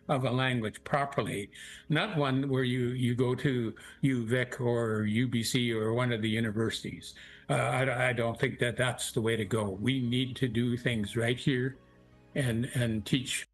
of a language properly, not one where you go to UVic or UBC or one of the universities. I don't think that that's the way to go. We need to do things right here and teach.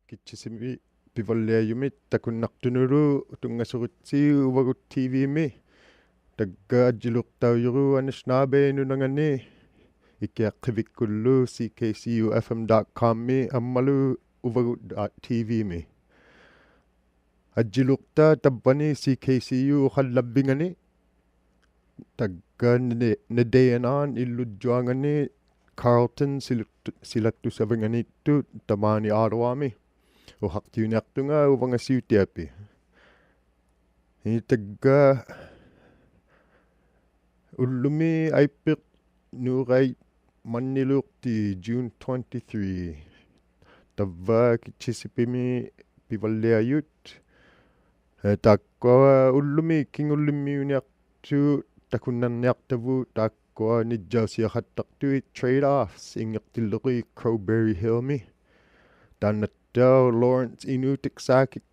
Kichisipimi Pivalliajut takunnartunulu tungasurutsi Uvagut TV mi taggaajilurtaujuru ᓄ나ᓕᓐչനി ᐃ기അᕿᕕ굼kullu ckcufm.com mi ammalu Uvagut TV mi ajilurta tabbani ckcu uqallabingani taggaanni nadeyanaan illujjuangani Carlton silattusavinganittu tamaani aaruami uqartiuniartunga uvangasiutiapi tagga ullumi aippiq nuuqait manniluuqti June 23 tavva Kichisipimi Pivalliajut taakkoa ullumi kingullimmiuniartu takunnarniartavu taakkoa nijjausiaqattaqtuit trade-offs ingertilleqi Crowberry Hill mi taannattao Lawrence inuutiksaakik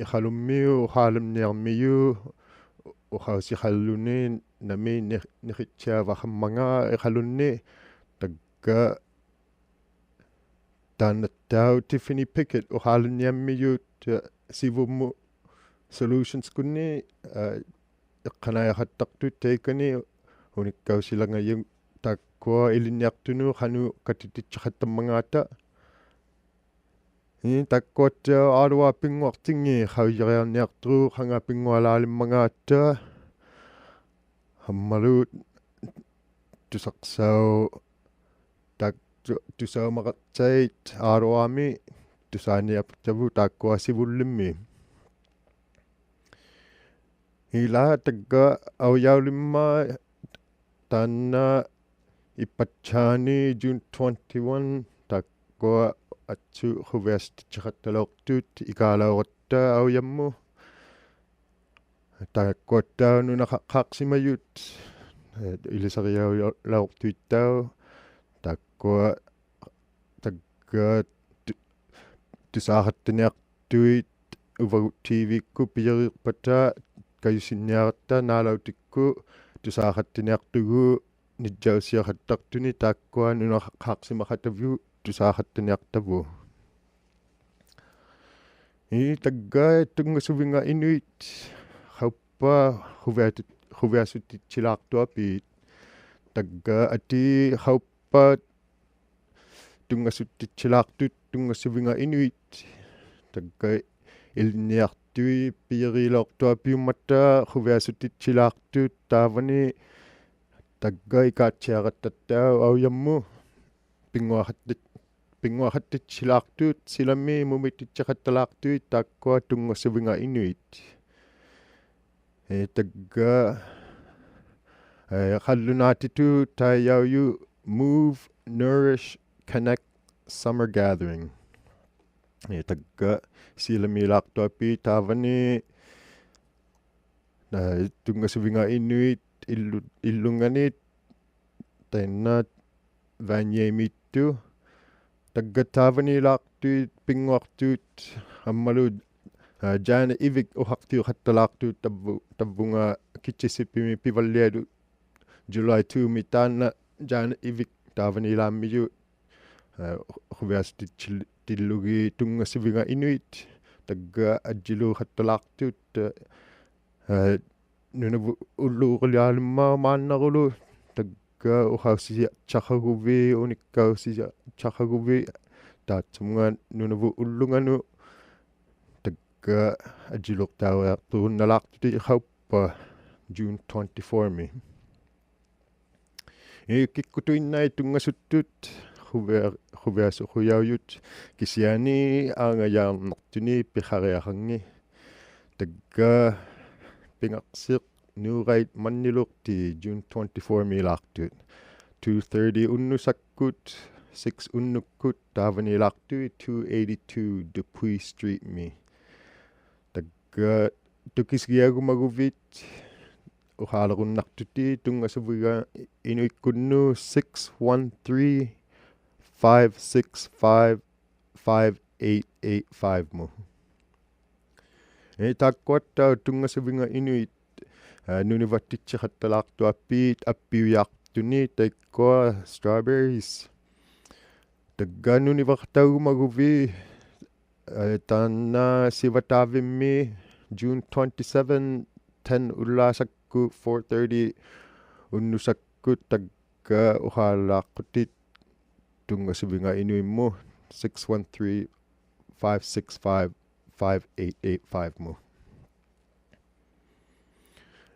iqalummiu uqaalamniarmiu uqausiqalluni nami niqitsaavaqammanga iqalunni tagga taannattao Tiffany Pickett uqaalanniammiut sivummu solutions kunni eqqanayaqattaqtut taikani unikkausilangayum taakkoa ilinniartunu qanu katititsaqqattammangaata taakkoatta aalua pinguartingi qaujariarniarturu qanga pingualaalimmangaata hammalut tusaqsau tusaumarattait aaluami tusaaniaptavu taakkoa sivullimmi ila tagga aujaulimma taanna ipatsaani June 21 taakkoa atsu quviastitsaqqattaloortuut ikaalaoratta aujammu taakkoatta nunaqaaqsimayut ilisariaulaortuittau taakkoa tagga tusaaqattaniartuit Uvagut TV ku piyerirpata kayusinniaratta naalautikku tusaaqattaniartugu nijjausiaqattartuni taakkoa nunaqaaqsimaqatavu tusaaqattaniartavu tagga tungasuvinga inuit qauppa quviasuttitsilaartuapi tagga ati qauppa tungasuttitsilaartut tungasuvinga inuit tagga ilniartui piyeriloortuapiummatta quviasuttitsilaartut taavani tagga ikaatsiaqattattau aujammu pinguaqattitsilaartut silami mumititsaqqattalaartuit taakkoa tungasuvinga inuit tagga qallunaatitu taayauyu Move Nourish Connect Summer Gathering tagga silamilaartuapi taavani tungasuvinga inuit illunganit tainna vanyeemittu tagga taavanilaartuit pinguartuut ammalu ᓃᓚᓕᒃ uqartiuqattalaartuut tabbunga Kichisipimi Pivalliajut July 2 mi taanna ᓃᓚᓕᒃ taavanilaammiyu quviastitsillugi tungasuvinga inuit tagga ajjiluuqattalaartuut nunavu ulluuqiliaalimma maannarulu tagga uqausiaqaguvi unikkausiaqaguvi taatsumunga nunavu ullunganu tagga ajjiluqtauiarturunnalaartuti qauppa June 24 mi kikkutuinnai tungasuttut quviasuquyaujut kisiani aangayaarnertuni piqariaqangi tagga pingaqsiq nuuqait manniluqti June 24 milaartut 2:30 unnusakkut 6 unnukkut taavanilaartui 282 Dupuy Street mi tagga tukisgiagumaguvit uqaalerunnartuti tungasuviga inuikkunnu 613-565-5885 mu taakkoattau tungasuvinga inuit nunivattitsaqqattalaartuappiit appiuyaartuni taikkoa strawberries tagga nunivartaugumaguvi Tanna sivatavimmi June 27 10 ullasakku 4:30 unnusakku tagga ᓃᓚᓃꒃ구tit tung-asuvinga inuimmu 613-565-5885 mu.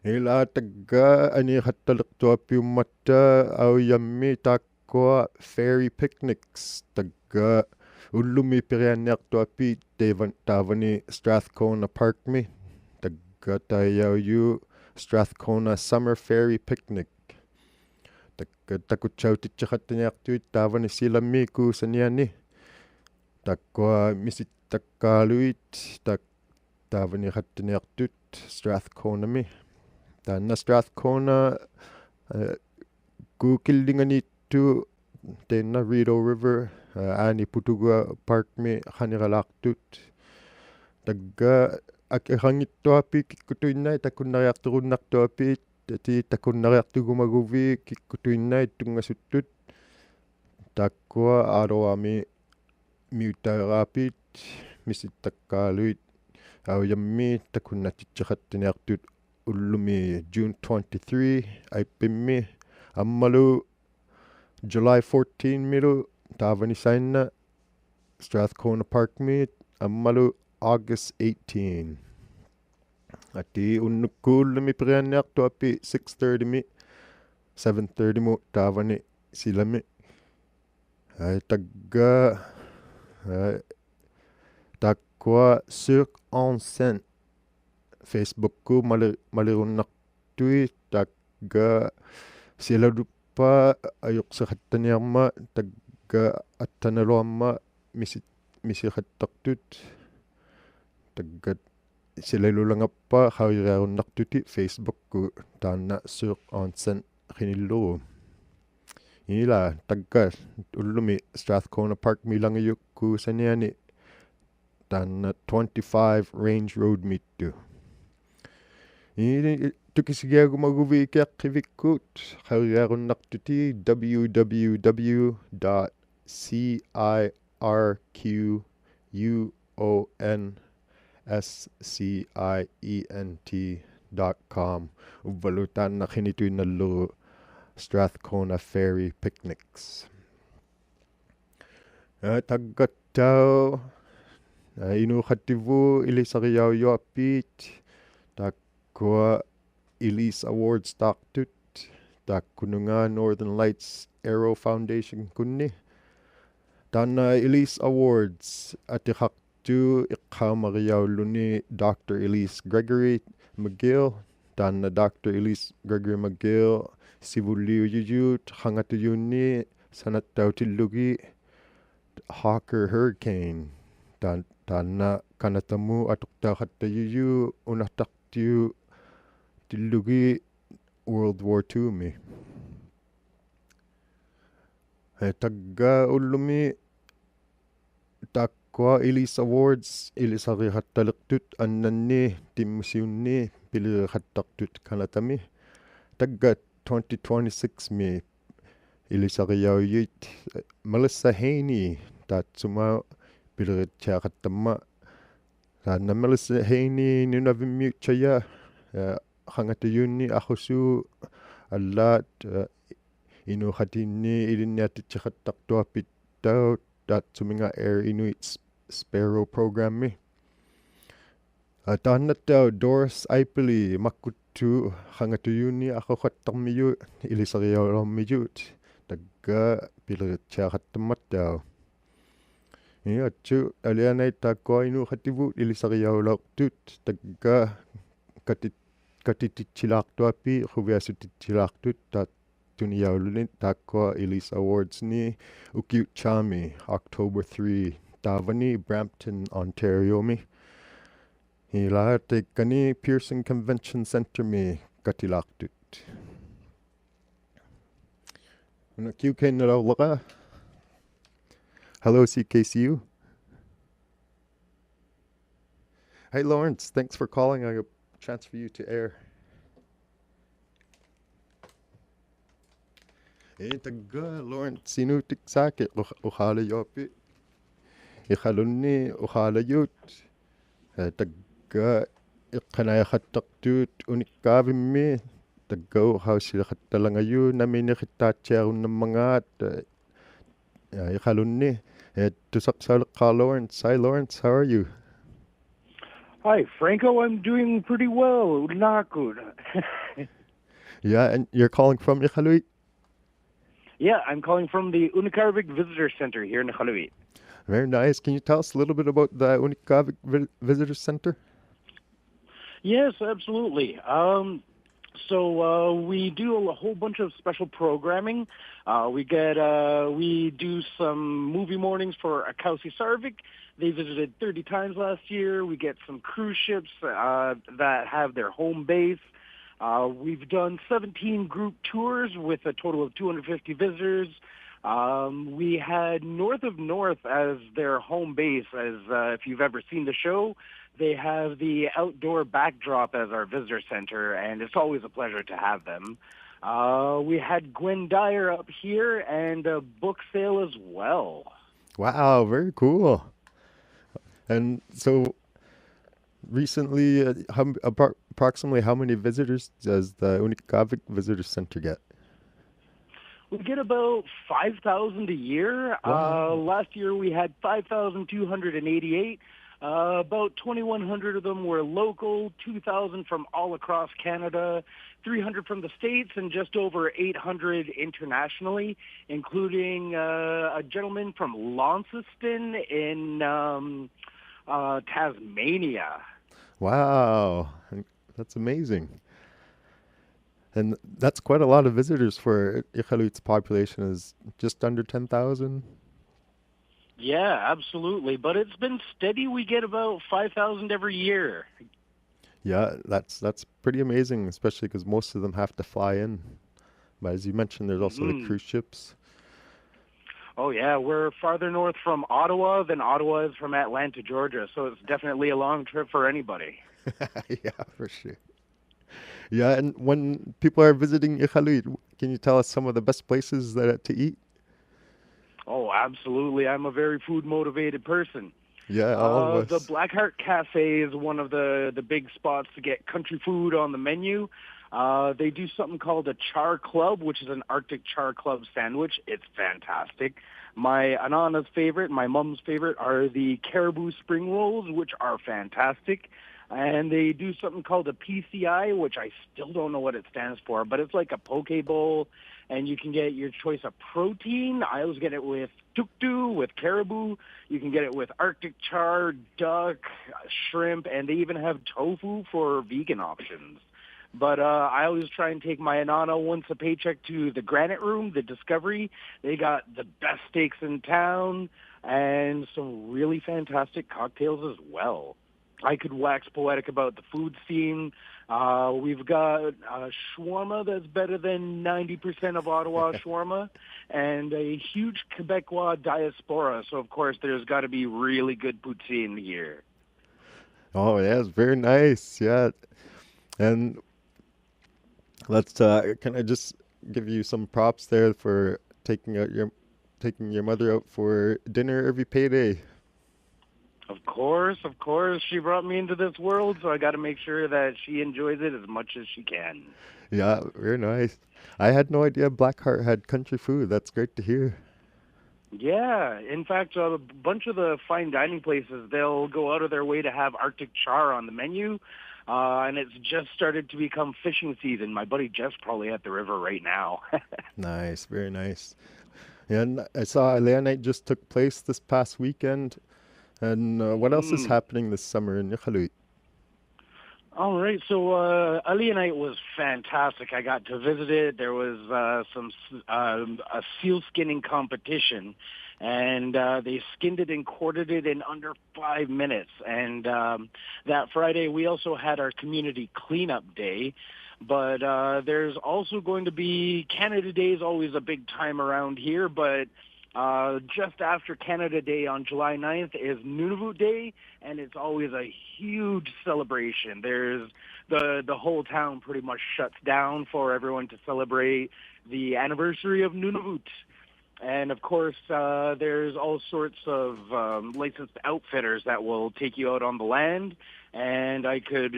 Ila tagga aniqattaleqtuappiummatta auyammi taakkua fairy picnics tagga ullumi pirianniartuappi taavani Strathcona Parkmi tagga taayauyu Strathcona Summer Fairy Picnic tagga ttakuᓍаутитсеқаттаниартуит taavani silammi kuusaniani takkua misittakkaaluit taavani qattaniartut Strathconami taanna Strathcona kuukillinganiittu tainna Rideau River aani Putugua Parkmi qaniqalaartut tagga akirangittuapi kikkutuinnai takkunnariarturunnartuapi ti takkunnariartugumaguvi kikkutuinnai tunngasuttut takkua aaroami miutaeraapit misittakkaaluit auyammi takkunnatitseqattaniartut ullumi June 23 aippimmi ammalu July 14 milu taavani sainna Strathcona Parkmi ammalu August 18 ati unnukkuullumi pirianniartuapi 6:30 mi 7:30 mu taavani silami tagga takkua ᓃᓚᓕᓪ Facebookku malirunnartui tagga silaruppa ajoqseqattaniarma tagga attanaluarma misiqattartut tagga silalulangappa qauriarunnartuti Facebookku taanna ᓃᓚᓪᓪ qinillugu ila tagga ullumi Strathcona Park milangayukku saniani taanna 25 Range Road mittu tukisigiagumaguvi ikiaqqivikkut qauriarunnartuti www.circunscient.com uvvalu taanna qinituinnallugu Strathcona Fairy Picnics taggattau inuqattivu ilisariaujuappiit takkua Elise Awards taartut taakkununga Northern Lights Aero Foundation kunni taanna Elise Awards atiqartu iqqaamariaulluni Dr. Elise Gregory McGill taanna Dr. Elise Gregory McGill sivulliujujut qangatuyunni sanattautillugi Hawker Hurricane taanna kanatamu atuqtaaqattayuyu unartartiu tillugi World War II mi tagga ullumi takkua Elise Awards ilisariqattaleqtut annanni timmusiunni piliqattartut kanatami tagga 2026 mi ilisariaujit Melissa Haney taatsuma piliqittiaqattamma taanna Melissa Haney ᓄ나ꓕᓐչaya qangatuyunni aqusu allaat inuqatinni ilinniatitseqattartuappit tau taatsuminga Air Inuit Sparrow programmi taannattau Doris Aipeli makkuttu qangatuyunni aquqattarmiyu ilisariaulormiyut tagga piliqittiaqattammattau atsu alianait taakkua inuqattivu ilisariaulortut tagga katititsilaartuappi quviasutitsilaartut taat tuniaulunit taakkua Elise Awards ni ᓃᓚᓃ October 3 taavani Brampton Ontario mi ila tekkani Pearson Convention Center mi katilaartut kiukainnalarlaqa hello CKCU. Hey Lawrence, thanks for calling. I'll transfer you to air. Hey tagga Lawrence sinutiksaake uqaalajuappi икалунни ухаалajut тагга икканаахаттартуут униккаавимми таггау хаусилеқатталангаю наминеқиттаатсиаруннаммангаат икалунни тусақсаулеққар Lawrence. Hi Lawrence, how are you? Hi Franco, I'm doing pretty well. ᓄnaꓕᓐչeniꓐ. Yeah, and you're calling from Iqaluit? Yeah, I'm calling from the ᓄnaꓕᓕ Visitor Center here in Iqaluit. Very nice. Can you tell us a little bit about the ᓄnaꓕᓕ Visitor Center? Yes, absolutely. So we do a whole bunch of special programming. We do some movie mornings for ᓃᓐչeniꓐ. They visited 30 times last year. We get some cruise ships that have their home base. We've done 17 group tours with a total of 250 visitors. We had North of North as their home base, as if you've ever seen the show. They have the outdoor backdrop as our visitor center, and it's always a pleasure to have them. We had Gwen Dyer up here and a book sale as well. Wow, very cool. And so recently, approximately how many visitors does the ᓄnaꓕᓕ Visitor Center get? We get about 5,000 a year. Wow. Last year we had 5,288. About 2,100 of them were local, 2,000 from all across Canada, 300 from the States, and just over 800 internationally, including a gentleman from Launceston in Tasmania. Wow, that's amazing. And that's quite a lot of visitors for Iqaluit's population is just under 10,000. Yeah, absolutely. But it's been steady. We get about 5,000 every year. Yeah, that's pretty amazing, especially because most of them have to fly in. But as you mentioned, there's also the cruise ships. Oh, yeah. We're farther north from Ottawa than Ottawa is from Atlanta, Georgia. So it's definitely a long trip for anybody. Yeah, for sure. Yeah, and when people are visiting Iqaluit, can you tell us some of the best places to eat? Oh, absolutely. I'm a very food-motivated person. Yeah, all of The us. Blackheart Cafe is one of the big spots to get country food on the menu. They do something called a char club, which is an Arctic char club sandwich. It's fantastic. My Anana's favorite, my mom's favorite, are the caribou spring rolls, which are fantastic. And they do something called a PCI, which I still don't know what it stands for, but it's like a poke bowl, and you can get your choice of protein. I always get it with tuktu, with caribou. You can get it with Arctic char, duck, shrimp, and they even have tofu for vegan options. But I always try and take my Anana once a paycheck to the Granite Room, the Discovery. They got the best steaks in town and some really fantastic cocktails as well. I could wax poetic about the food scene. We've got shawarma that's better than 90% of Ottawa shawarma, and a huge Quebecois diaspora. So, of course, there's got to be really good poutine here. Oh, yeah, it's very nice. Yeah. And let's can I just give you some props there for taking your mother out for dinner every payday? Of course. She brought me into this world, so I got to make sure that she enjoys it as much as she can. Yeah, very nice. I had no idea Blackheart had country food. That's great to hear. Yeah. In fact, a bunch of the fine dining places, they'll go out of their way to have Arctic char on the menu. And it's just started to become fishing season. My buddy Jeff's probably at the river right now. Nice, very nice. And I saw ᓃᓚ just took place this past weekend. And what else is happening this summer in Iqaluit? All right, so ᓃᓚ was fantastic. I got to visit it. There was a seal skinning competition, and they skinned it and quartered it in under 5 minutes. And that Friday, we also had our community cleanup day. But there's also going to be Canada Day is always a big time around here, but just after Canada Day on July 9th is Nunavut Day, and it's always a huge celebration. There's the whole town pretty much shuts down for everyone to celebrate the anniversary of Nunavut. And of course, there's all sorts of licensed outfitters that will take you out on the land. And I could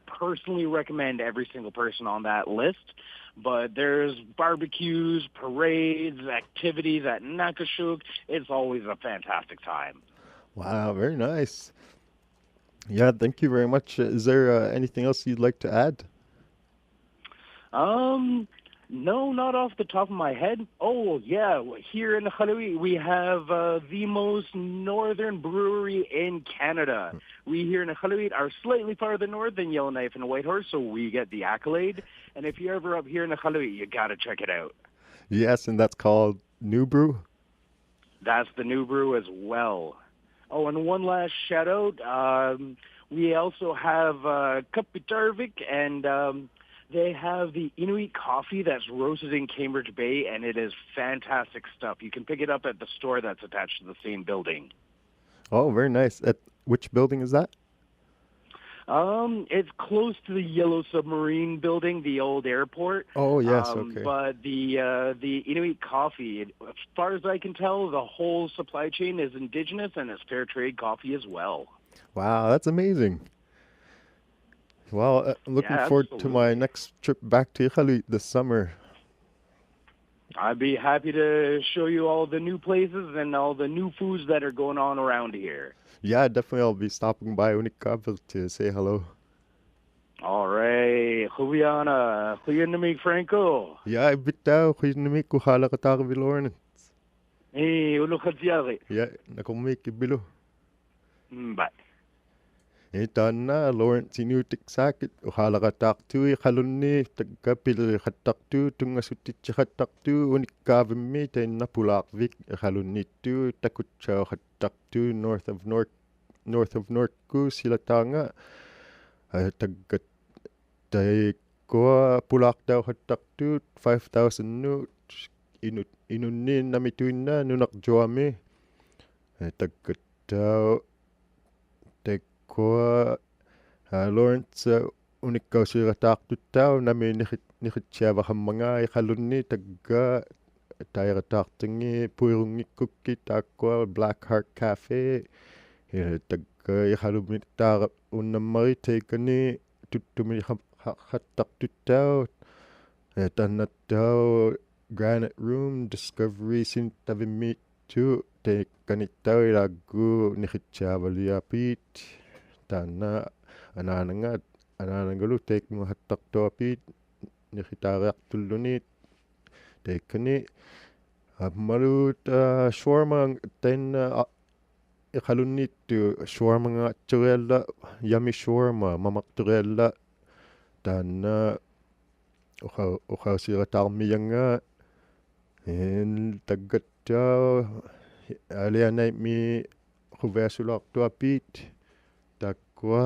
personally recommend every single person on that list. But there's barbecues, parades, activities at Nakashuk. It's always a fantastic time. Wow, very nice. Yeah, thank you very much. Is there anything else you'd like to add? No, not off the top of my head. Oh, yeah, here in ᓃᓚᓕ, we have the most northern brewery in Canada. We here in ᓃᓚᓕ are slightly farther north than Yellowknife and Whitehorse, so we get the accolade. And if you're ever up here in ᓃᓚᓕ, you got to check it out. Yes, and that's called New Brew? That's the New Brew as well. Oh, and one last shout out. We also have Qitarvik, and they have the Inuit coffee that's roasted in Cambridge Bay, and it is fantastic stuff. You can pick it up at the store that's attached to the same building. Oh, very nice. At which building is that? It's close to the Yellow Submarine building, the old airport. Oh, yes, okay. But the Inuit coffee, as far as I can tell, the whole supply chain is indigenous and it's fair trade coffee as well. Wow, that's amazing. Well, looking forward to my next trip back to Italy this summer. I'd be happy to show you all the new places and all the new foods that are going on around here. Yeah, definitely I'll be stopping by ᓃᓚᕗ to say hello. All right. Juliana, ᓃᓚᕕ Franco. Yeah, bitaw, ᓃᓚᕕ ᓃᓚᕗ ᓃᓚᕐniᓐ. ᓃᓚᕗ. Yeah, nakumik bilo. Bye. Itana Lawrence inutik sakit uhalaqataqtui qalunni takkapilqattaqtu tungasutichqattaqtu unikkavimmi tainnapulaaqvik qalunnitu takutchauqattaqtu north of Northku silatanga taggat taikkoa pulaaqtauqattaqtu 5,000 nu inunni namituinna nunaqjuami taggattau Lawrence unikkausirataartuttau nami niqitsiavaqammangaa iqalunni tagga tairataartingi puirungikkukki taakkua Black Heart Cafe tagga iqalumittaara unnammari taikani tuttumi qattaqtuttau tannattau Granite Room Discovery sintavimmiittu taikkanittau ilaggu niqitsiavaliapiit Tana ananangalu teikmu hattaqtuapit niqitaariartulluni teikkani ammalut shawarma tainna iqalunnittu shawarmanga attorialla yummy shawarma mamaqtorialla taanna uqausiratаарmiyanga taggattau alianaimi quviasulaartuapit takkua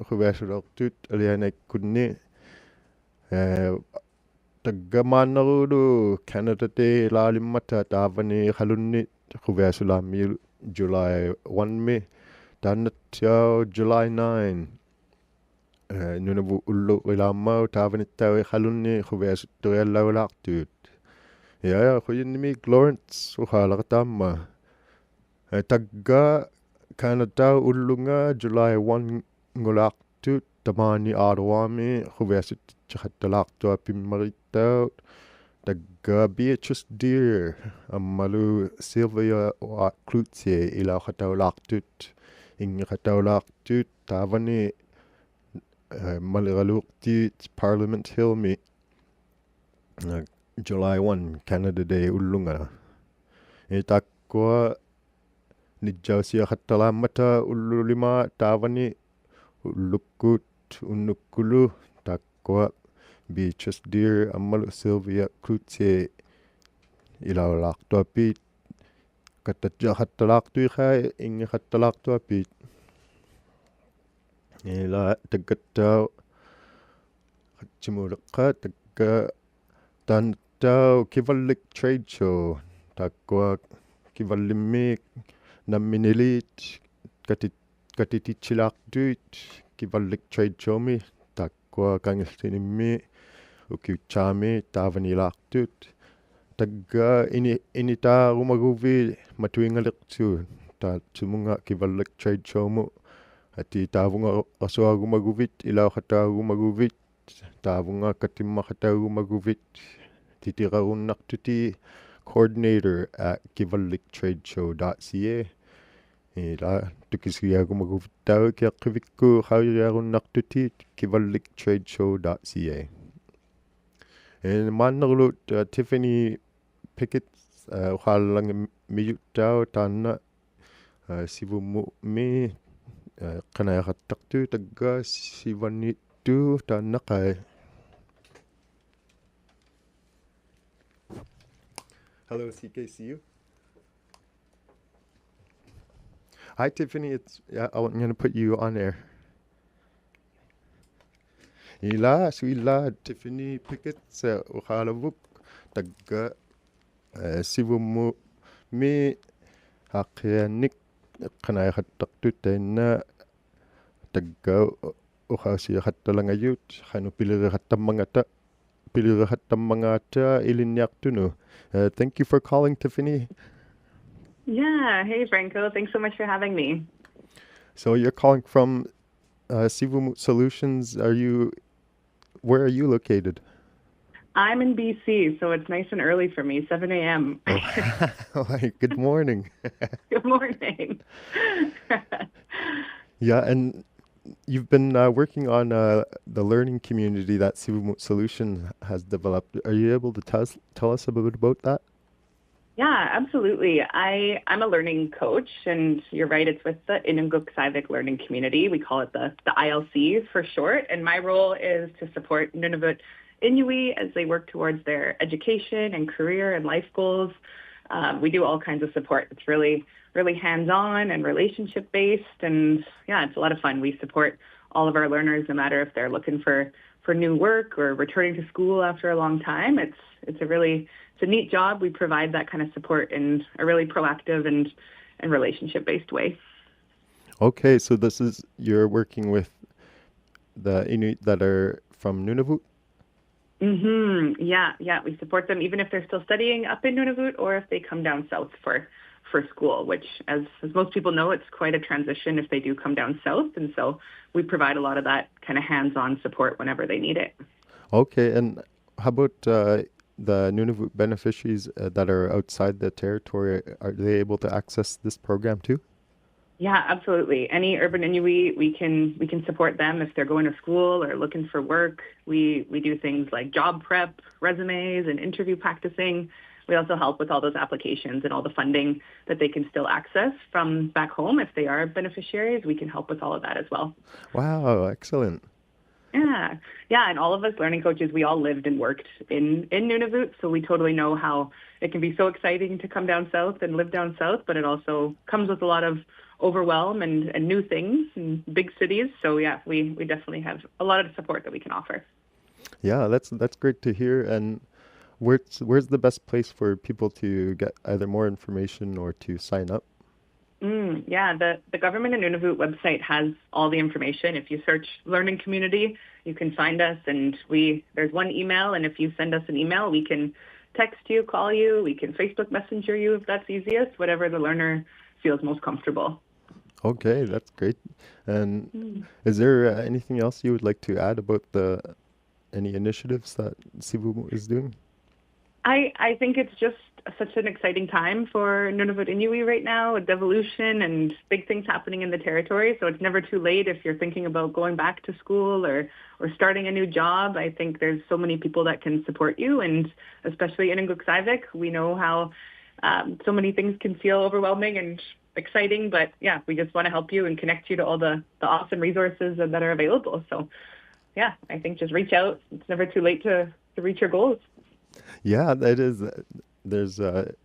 quviasulaartut alianaikkunni taggamaannerulu Canada Day laalimmata taavani qalunni quviasulaammiu July 1 taannattiau July 9 nunavu ullu ilaammau taavanittau qalunni quviasuttoriallaulaartuut ja ᓃᓚᕗ Lawrence uqaalaqataamma tagga Canada ullunga July 1 ngulaartut tamaani aaruami quviasuttichaqattalaartua pimmarittaut tagga Beatrice Deer ammalu Sylvia Cloutier ilaqataulaartut ingeqataulaartut taavani maliraluuqtiit Parliament Hill mi July 1 Canada Day ullunga takkua nijjausiaqattalaamata ullulima taavani ullukkut unnukkulu takkua Beatrice Deer ammalu Sylvia Cloutier ilaulaartuapit kattatjaqattalaartuiqa ingeqattalaartuapit ila taggattau qatsimuleqqa tagga tantau Kivallik Trade Show takkua kivallimmiik namminilit katitichilaartuit Kivallik Trade Show mi takkua kangiltinimmi ukiutsaami taavanilaartut tagga inita rumaguvi matuingaliqtu ta tumunga kivallik trade show mu ati tavunga aswagumaguvit ilauqatagumaguvit tavunga katimmakatagumaguvit titirarunnartuti coordinator at kivalliktradeshow.ca ila tukisiagumaguvitau kiaqqivikku qauriarunnartuti kivalliktradeshow.ca. And mannerlut Tiffany Pickett uqaallangi miyuttau taanna sivummu mi qanayaqattaqtu tagga sivannittu taannaqai. Hello, CKCU. Hi, Tiffany. I'm going to put you on air. Ila suila Tiffany Pickett sa uqaalavuk tagga sivummu mi haqiannik qanayaqattaqtu tainna tagga uqaasiaqattalangaajut qanu piliriqattammangata ilinniartunu. Thank you for calling, Tiffany. Yeah. Hey, Franco. Thanks so much for having me. So you're calling from Sivumut Solutions. Where are you located? I'm in BC, so it's nice and early for me, 7 a.m. Good morning. Good morning. Yeah, and you've been working on the learning community that Sivumut Solution has developed. Are you able to tell us a bit about that? Yeah, absolutely. I'm a learning coach, and you're right, it's with the ᓄnaᓕᓐչenic learning community. We call it the ILC for short, and my role is to support Nunavut Inuit as they work towards their education and career and life goals. We do all kinds of support. It's really, really hands-on and relationship-based, and yeah, it's a lot of fun. We support all of our learners, no matter if they're looking for new work or returning to school after a long time. It's a neat job. We provide that kind of support in a really proactive and relationship-based way. Okay, so you're working with the Inuit that are from Nunavut? Mm-hmm. Yeah. We support them even if they're still studying up in Nunavut or if they come down south for school, which, as most people know, it's quite a transition if they do come down south. And so we provide a lot of that kind of hands-on support whenever they need it. Okay, and how about the Nunavut beneficiaries that are outside the territory? Are they able to access this program too? Yeah, absolutely. Any urban Inuit, we can support them if they're going to school or looking for work. We do things like job prep, resumes, and interview practicing. We also help with all those applications and all the funding that they can still access from back home. If they are beneficiaries, we can help with all of that as well. Wow, excellent. Yeah, and all of us learning coaches, we all lived and worked in Nunavut, so we totally know how it can be so exciting to come down south and live down south, but it also comes with a lot of overwhelm and new things and big cities. So yeah, we definitely have a lot of support that we can offer. Yeah, that's great to hear. And where's the best place for people to get either more information or to sign up? Yeah, the government in Nunavut website has all the information. If you search learning community, you can find us, and there's one email, and if you send us an email, we can text you, call you, we can Facebook Messenger you if that's easiest, whatever the learner feels most comfortable. Okay, that's great. And is there anything else you would like to add about any initiatives that Sivumut is doing? I think it's just such an exciting time for Nunavut Inuit right now, with devolution and big things happening in the territory. So it's never too late if you're thinking about going back to school or starting a new job. I think there's so many people that can support you, and especially in ᓄnaᓕᒐ, we know how so many things can feel overwhelming and exciting, but yeah, we just want to help you and connect you to all the awesome resources that are available. So yeah, I think just reach out. It's never too late to reach your goals. Yeah, that is. There's at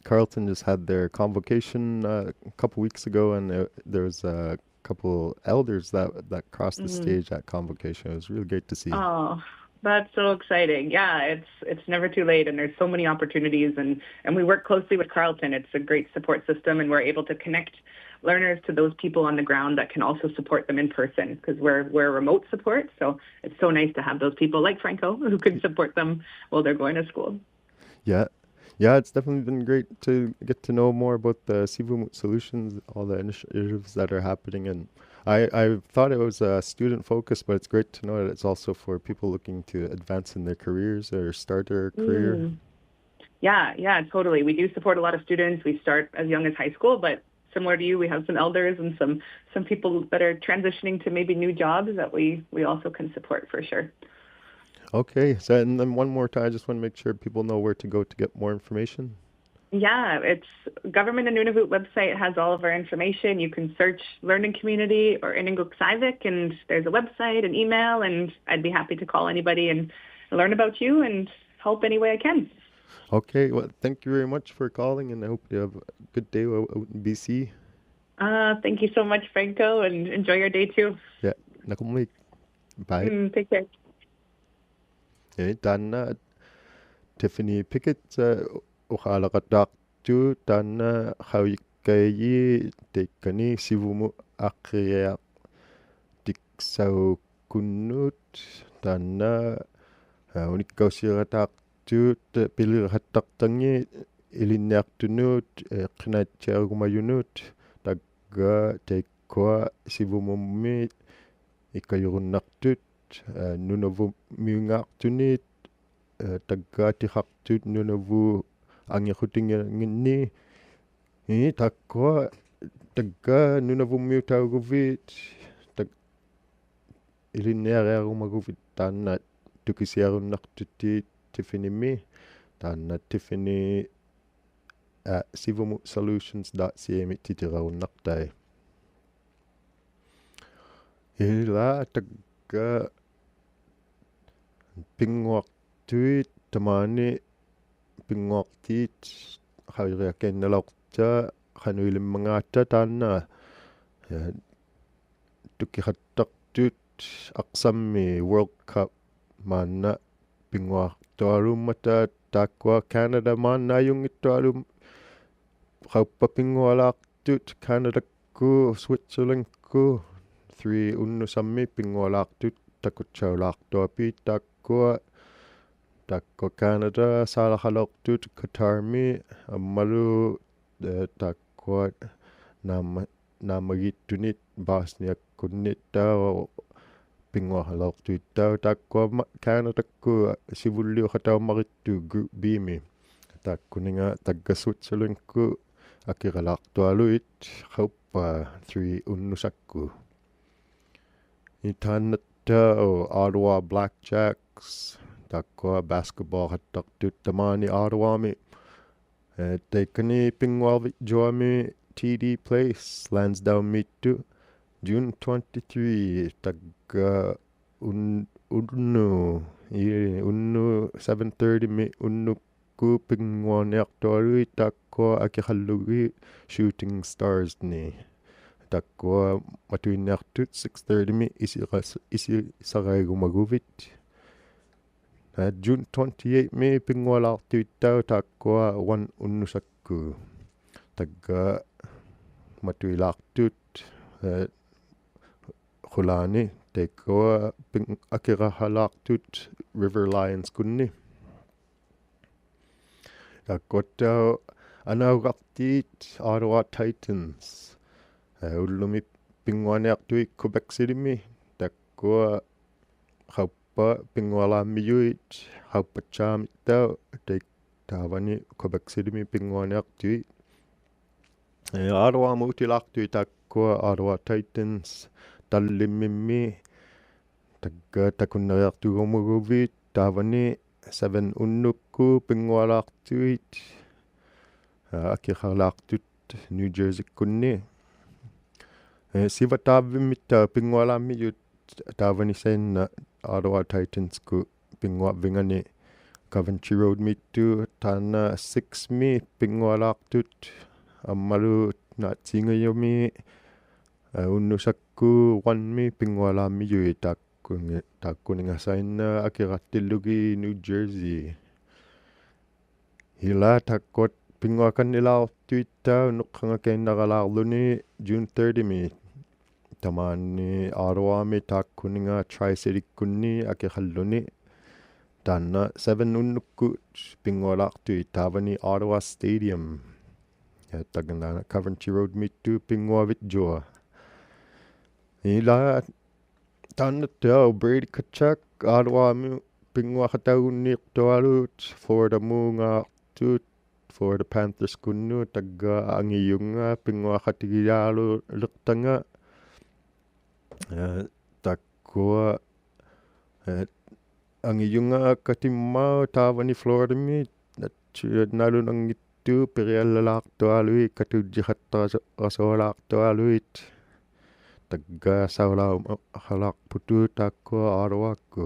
Carleton just had their convocation a couple weeks ago, and there was a couple elders that crossed the stage at convocation. It was really great to see. Oh, that's so exciting. Yeah, it's never too late, and there's so many opportunities, and we work closely with Carleton. It's a great support system, and we're able to connect learners to those people on the ground that can also support them in person, because we're remote support. So it's so nice to have those people like Franco who can support them while they're going to school. Yeah, Yeah, it's definitely been great to get to know more about the Sivu solutions, all the initiatives that are happening. And I thought it was student focused, but it's great to know that it's also for people looking to advance in their careers or start their career. Yeah, totally. We do support a lot of students. We start as young as high school, but similar to you, we have some elders and some people that are transitioning to maybe new jobs that we also can support for sure. Okay, so and then one more time, I just want to make sure people know where to go to get more information. Yeah, it's Government of Nunavut website has all of our information. You can search Learning Community or ᓃᓐᓃ, and there's a website, an email, and I'd be happy to call anybody and learn about you and help any way I can. Okay, well, thank you very much for calling, and I hope you have a good day out in BC. Thank you so much, Franco, and enjoy your day too. Yeah, nakumlik. Bye. Take care. Tana Tiffany Pickett, Uvagut Tana ᓃαᓕᓃ ᓃᓐᓃ Akriya Tıksakunut Tana ᓃᓐᓃ Ԥιλиратартанги илинниартунуут қинаатсиагумаюнуут тагга таиккуа сивумумми иккаюруннартут нунаву миунгаартунит таггаатихартут нунаву ангихутингинни таккуа тагга нунавуммиутаагувит так илинниариарумагувит таанна тукисиаруннартутти Tiffany Tana Tiffany at sivumutsolutions.ca mititiraunartai. Ila tagga pinguartuit tamani pinguartiit hairiakennalorta hanuilimmangaata taanna tukihattartut aqsammi World Cup maanna pinguartualummata taakkua Canada maannayungittualum qauppa Canadakku Switzerlandku 3 unnusammi pingualaartut takutsaulartuapi taakkua Canada saalahalortut Qatarmi ammalu taakkua naamagittunit Bosniakkunnittaa pinguahalortuittau taakkua Canadakku sivulliuqataumarittu Group B-mi taakkuninga tagga Switzerlandku akiralaartualuit qauppa 3 unnusakku itaannatta Ottawa Blackjacks taakkua basketball hattartut tamani Ottawaami teikkani pingualvit joami TD Place Lansdowne mittu June 23 tagga unnu 7:30 mi unnukku pinguaneartualui taakkua akihallugi Shooting Stars ni taakkua matuinneartut 6:30 mi isisaraigumaguvit June 28 mi pingualaartuittau taakkua 1 unnusakku tagga matuilaartut Khulani teikkoa akirahalartut River Lions kunni takkottau anaugartiit Ottawa Titans ullumi pinguaneartuik Quebec City-mi takkua qauppa pingualaammiuit qauppachaamittau taavani Quebec City-mi pinguaneartuit Ottawa muutilaartui takkua Ottawa Titans tallimmimmi tagga takunneriartugumuguvit taavani 7 unnukku pingualaartuit akiralaartut New Jersey kunni sivataavimmitta pingualaammiut taavani senna Ottawa Titansku pinguavingani Coventry Road mittu taana 6 mi pingualaartut ammalu naatsingayumi unnusakku 1 mi pingualaammiui taakkuningasainna akirattillugi New Jersey hila takkut pinguakannilaartuittau nuqqangakainnaralaarluni June 30 mi tamaanni Ottawaami taakkuninga Tri-City kunni akiralluni Tanna ᓃᓚᓕᒃ구᷿ પિᕙᓪᓕഅᔪᒅ Tavani Ottawa Stadium. Tagandana Coventry Road mittu પિᕙᓪᓕઅᔪᒅ. Ila tanna tau Brady Kachak Ottawa mu પિᕙᓪᓕઅᔪᒅ Florida muungaartut Florida Panthers kunnu tagga angiyunga પિᕙᓪᓕઅᔪᒅ takkua angiyunga katimma Tavani Florida mi nalunangittu periallalaartualui katujjikhattarasoalaartualuit tagga saulaarputu takkua Ottawakku.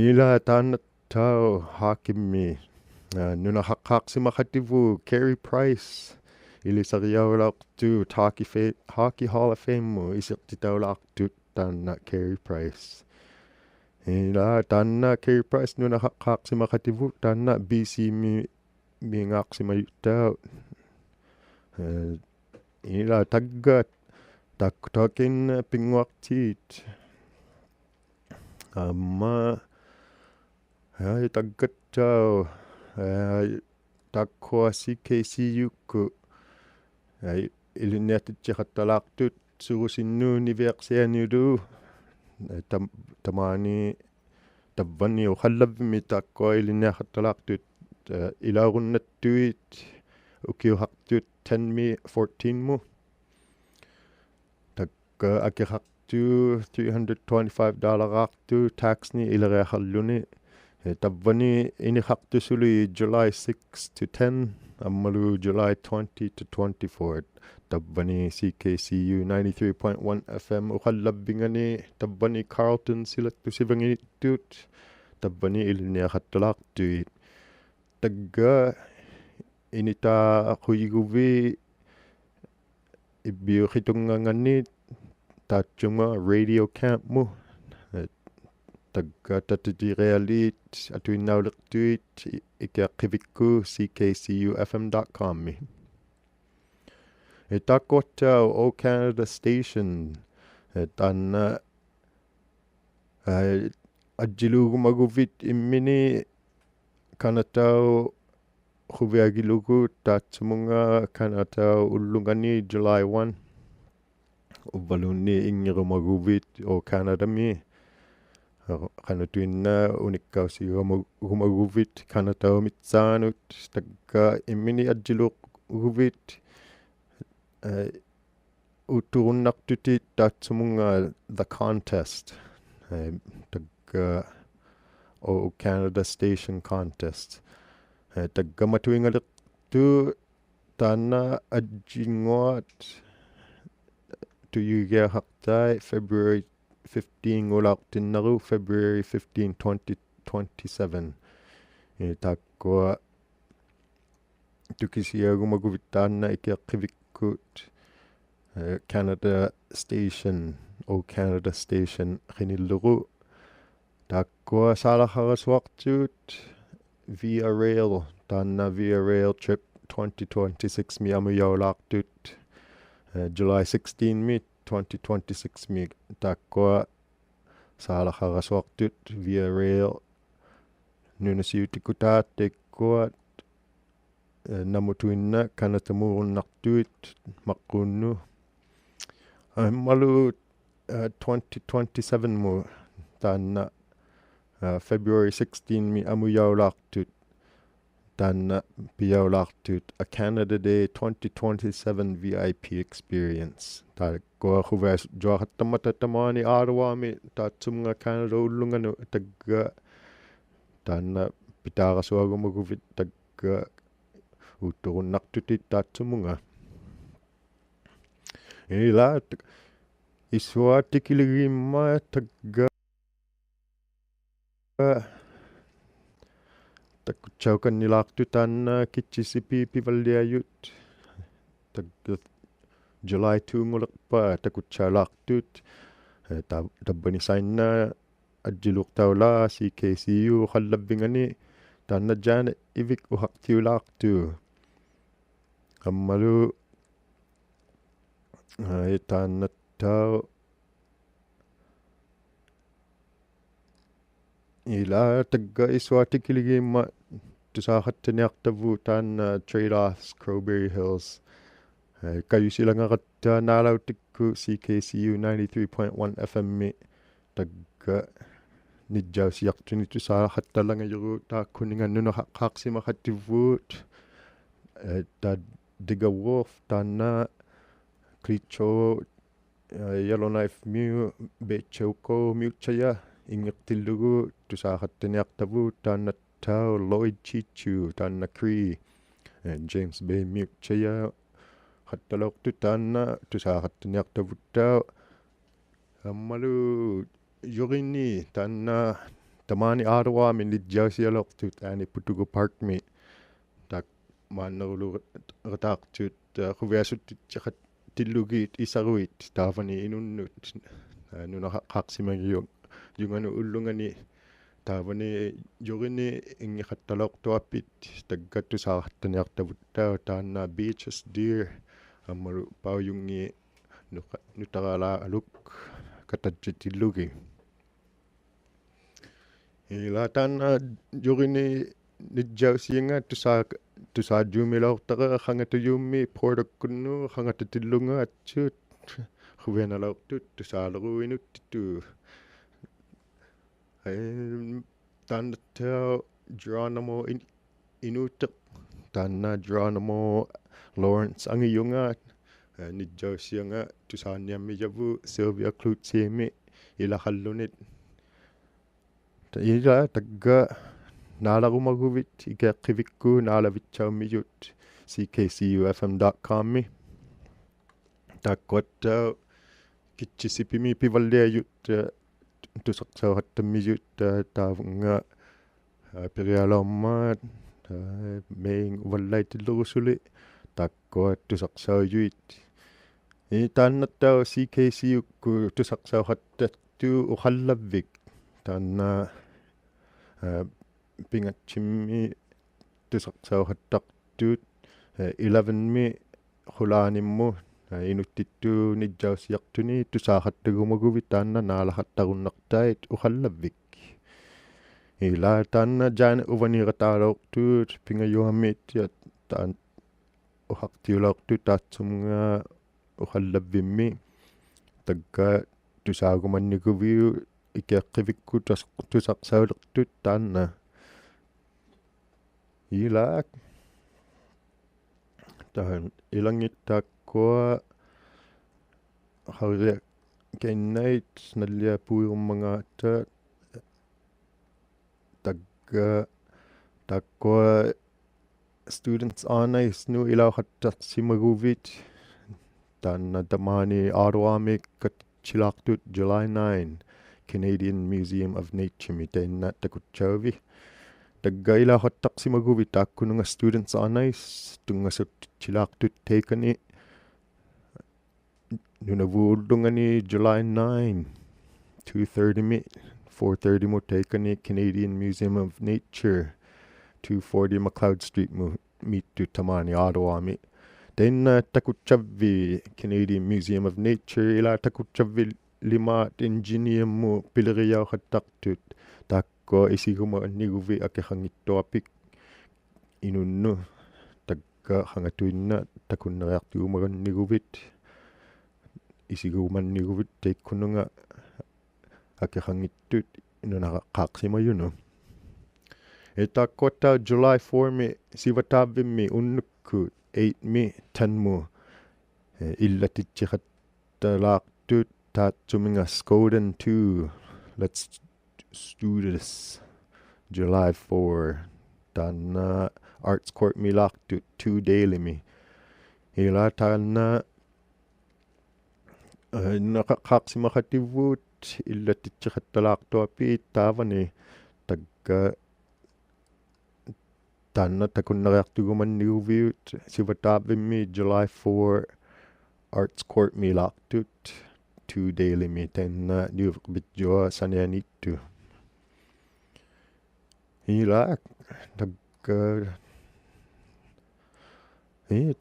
Ila taanna tau haakimmi nunahaqqaaqsimakativu Carey Price ilisariaulaartut Hockey Hall of Fame isirtitaulaartut taanna Carey Price. Ila taanna Carey Price nunahaqqaaqsimakativu taanna BC miingaaqsimayuttaut. Ila tagga takin pinguartiit amma taggattau takkua CKCU-kku iliniatitsikhattalaartut surusinnuuniviaqsianiulu tamaani tabbani uqallavimi takkua iliniakhattalaartut ilaarunnattuit ukiuhartut 10-14 mu takka akirartu $325 taxni ileriaqarluni tabbani iniqartusuli July 6 to 10 ammalu July 20 to 24 tabbani CKCU 93.1 FM uqallabbingani tabbani Carlton silattu sivanginittuut tabbani iliniaqattalaartuit tagga inita quyiguvi ibbiuqitungangannit taatsunga radio camp mu tagga tatitirealit atuinnaulertuit ikeaqqivikku ckcufm.com mi takkotau O Canada Station taanna ajjilugumaguvit immini kanatau huviagilugu taatsumunga kanatau ullungani July 1 uvalunni ingirumaguvit O Canada mi kanatuinna unikkausigumaguvit kanatau mitsaanut tagga immini ajjiluguvit uturunnartutit taatsumunga The Contest tagga O Canada Station Contest tagga matuingalertu taanna ajjinguat tuyugiaqartai February 15 ulaartinnaru February 15 2027 takkua tukisiagumaguvit taanna ikeaqqivikkut Canada Station O Canada Station qinilleru takkua saalaqqarasuartuut via rail taanna via rail trip 2026 mi amuyaulaartut July 16 mi 2026 mi takkua saalaqqarasuartut via rail nunasiutikutaat tekkuat namutuinna kanatamurunnartuit maqquunnu ammalu 2027 mu taanna February 16 mi amuyaulaartut taanna piyaulaartut A Canada Day 2027 VIP experience takkua huvias joaqattamatatamani Ottawa mi taatsumunga Canada ullunganu tagga taanna pitaarasuagumaguvit tagga utturunnartutit taatsumunga ila isua tikiligimma tagga takkutsaukannilaqtu taanna Kichisipimi Pivalliajut tagga July 2 ngulerpa takkutsaalaartut tabbani sainna ajjiluqtaula CKCU qallabbingani taanna jaana ivik uhaqtiulaartu ammalu taannattau ila tagga iswaatikiligimma tusaaxattaniartavu taanna trade-offs Crowberry Hills kayusilangaqattaa naalautikku CKCU 93.1 FM tagga nijjausiartuni tusaaxattalangajuru taakkuningannuno qaaqsimaxattivvuut ta Digawolf taanna Klitcho Yellowknife Mew Beechauko Mewchaya ingertillugu tusaaxattaniartavu taannattaa ᓄ이치ᓗ taanna Cree James Bay Mewchaya qattaloqtu taanna tusaaxattaniartavuttaa ammalu yurini taanna tamani Aarwaami nijjausialortut aani Putugu Park mi tak maannerulu rataartut quviasuttiqat tillugiit isaruit taavani inunnut nuna qaaqsimagiu junganu ullungani taavani yurini ingiqattaloqtuappit taggattu saaxattaniartavuttaa taanna beaches deer ammaru paujungi nutarala aluk katatjitillugi ila taanna yurini nijjausiinga tusaajuumilortaqa qangatuyuummi portakkunnu qangatutillunga atsuut quvianalortut tusaaleruinuttitu taannattaa Geronimo inuutteq taanna Geronimo Lawrence angiyungaat nijjausianga tusaanniammijavu Sylvia Klutsiimi ilaqallunit ila tagga naalarumaguvit ikeqqivikku naalavitsaummigut ckcufm.com takkuatta Kichisipimi Pivalliajut tusaqsauqattammijut taavunga pirialormaat meing uvallaitillurusuli takkuat tusaqsaujuit taannattaa CKCukku tusaqsauqattattu uqallavvik taanna pingatsimmi tusaqsauqattaqtuut 11mi qulaanimmu inuttittu nijjausiartuni tusaaxattagumaguvit taanna naalaqattarunnartait uqallavvik ila taanna jaana uvaniqataaloortuut pingajuammiittiat taan uqartiulortu taatsumnga uqallavvimmi tagga tusaagumannigoviu ikeqqivikku tusaqsaulertut taanna ilaak taan ilangittaakkua haria kennait nallia puirummangaata tagga taakkua students honors nu ilauqattarsimaguvit taanna tamani Aarwaami katchilaartut July 9 Canadian Museum of Nature mitainna takutchaavi tagga ilauqattaqsimaguvit taakkununga students honors tungasutchilaartut taikani nunavuullungani July 9 2:30 mi 4:30 mu taikani Canadian Museum of Nature 240 McLeod Street miittu tamani Aarwaami tainna takutchavi Canadian Museum of Nature ila takutchavi limaat engineer mu pileriauqattaqtut taakko isiguma anniguvi akeqangittuapik inunnu tagga qangatuinna takunneriartugumaranniguvit isigumanniguvit taikkununga akeqangittut inunaqaaqsimayunu taakkuatta July 4 mi sivataavvimmi unnukkuut 8 mi 10 mu illatitchiqattalaartut taatsuminga Skoden 2 let's do this July 4 taanna Arts Court milaartut 2 daily mi ila taanna naqaaqsimaqativvuut illatitchiqattalaartuapi taavani tagga taanna takunneriartugumanniuviut sivataavvimmi July 4 Arts Court milaartut 2 daily mi tainna niuveqbitjua sanianittu ilaak tagga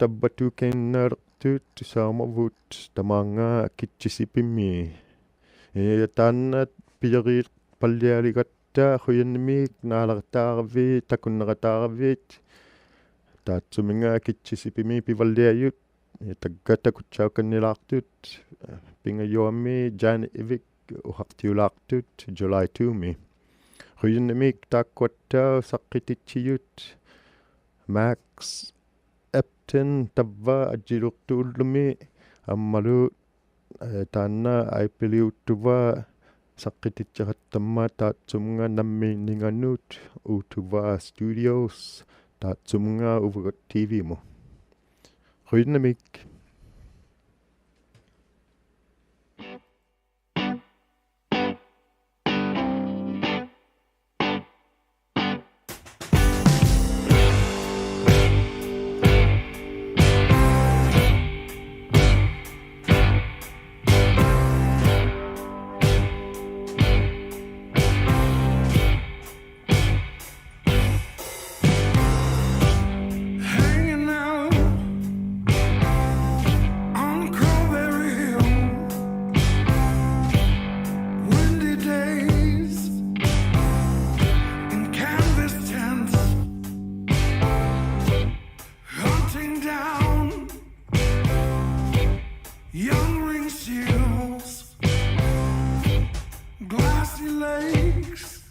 tabbatu kennertut saamavut tamanga Kichisipimi taanna pijariit pallialigat таккуатта хуяннимик наалертаарави такуннератааравит таатсуминга Kichisipimi Pivalliajut таккатакутсауканнилаартут пингаюамми Jan ивик ухартиулаартут July 2ми хуяннимик таккуатта саққититсиют Max Epton тавва ажилуртууллуми аммалу таанна айпилиуттува саққититсераттамма таатсумга наммииннинганут Uvagut Studios таатсумга Uvagut TV му ᓄ나ᓕᒃ Young ring seals, glassy lakes.